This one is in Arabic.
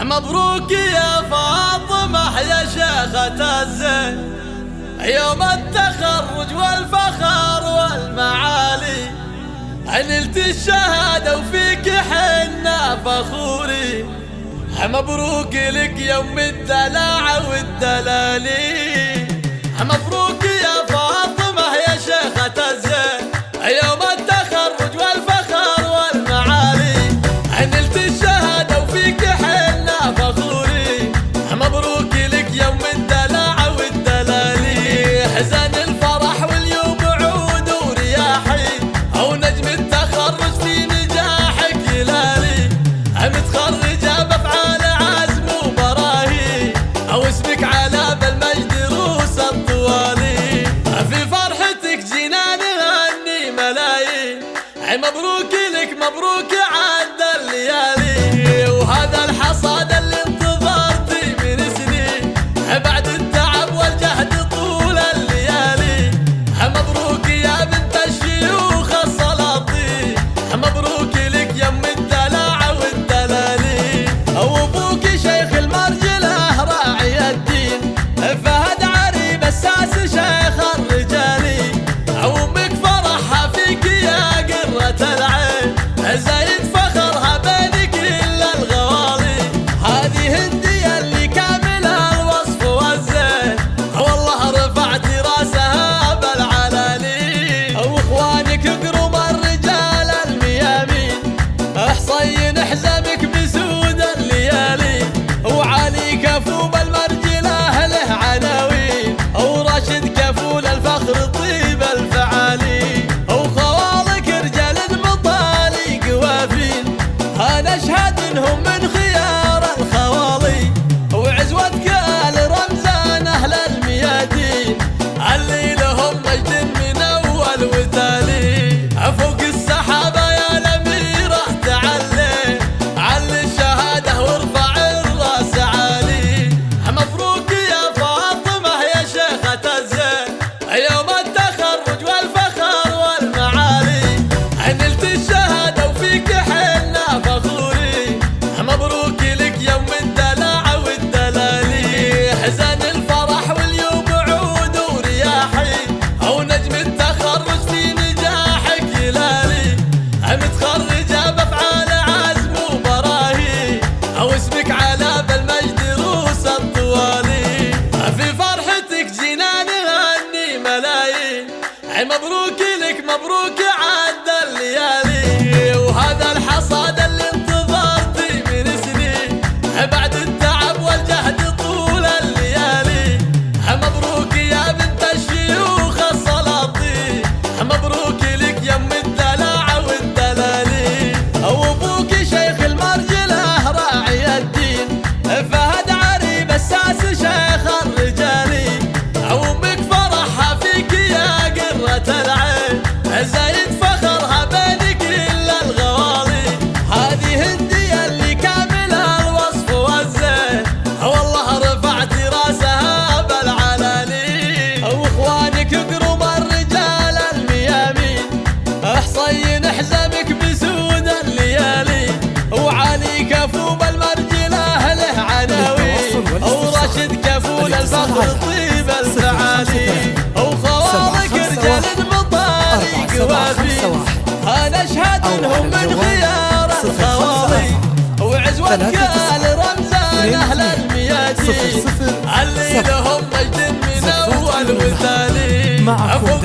مبروك يا فاطمة يا شيخة الزين، يوم التخرج والفخر والمعالي، نلت الشهادة وفيك حنا فخوري. مبروك لك يوم الدلع والدلالي، مبروك يا فاطمة يا شيخة الزين، يوم التخرج والفخر والمعالي، نلت الشهادة وفيك حنا فخوري. مبروك لك يوم الدلع والدلالي، حزن الفرح واليوم عود ورياحي، أو نجم التخرج في نجاحك يلالي، متخرجة بأفعال عزم وبراهي، أو اسمك على بالمجد روس الطوالي، في فرحتك جينا نغني ملايين. مبروك لك مبروك عد الليالي، وهذا الحصاد اللي انتظرتي من سنين، بعد التعب والجهد طول الليالي. مبروك يا بنت الشيوخ السلاطين، مبروك لك يم الدلع والدلالي، وابوك شيخ المرجله راعي الدين، فهد عريب الساس شيخ الرجالي، وامك فرحها فيك يا قرة العين، زايد فخرها بين كل الغوالي. هذه هندية اللي كاملها الوصف والزين، والله رفعت راسها بالعلالي، واخوانك قروم الرجال الميامين، حصين حزامك بسود الليالي، وعلي كفو بالمرجله له عناوين، وراشد كفول الفخر طيب الفعالي، وخوالك رجال المطالي قوافين، انا اشهد انهم من خيار الخوالي، وعزوتك ال رمزان اهل الميادين، اللي لهم مجد من اول وتالي، فوق السحابه يا الاميره تعلي، علي الشهاده وارفع الراس عالي. مبروك يا فاطمه يا شيخه الزين، يوم التخرج والفخر والمعالي، نلت الشهاده وفيك حنا فخوري. مبروك لك يوم الدلع والدلالي، حزن الفرح واليوم عود ورياحي، او نجم التخرج في نجاحك يلالي، متخرجه بافعال عزم وبراهي، او اسمك على بالمجد روس الطوالي، في فرحتك جينا نغني ملايين. مبروك لك مبروك عد الليالي، وهذا الحصاد اللي انتظرتي من سنين، بعد التعب والجهد طول الليالي. مبروك يا بنت الشيوخ السلاطين، مبروك لك يم الدلع والدلالي، وابوك شيخ المرجله راعي الدين، فهد عريب الساس شيخ الرجالي، وامك فرحها فيك يا قرة العين، زايد فخرها بين كل الغوالي. هذه هندية اللي كاملها الوصف والزين، والله رفعت راسها بالعلالي، واخوانك قروم الرجال الميامين، حصين حزامك بسود الليالي، وعلي كفو بالمرجله له عناوين، وراشد كفول الفخر طيب الفعالي، وخوالك رجال المطالي قوافين، انا اشهد انهم من خيار الخوالي، وعزوتك ال رمزان اهل الميادين، اللي لهم مجد من اول وتالي، فوق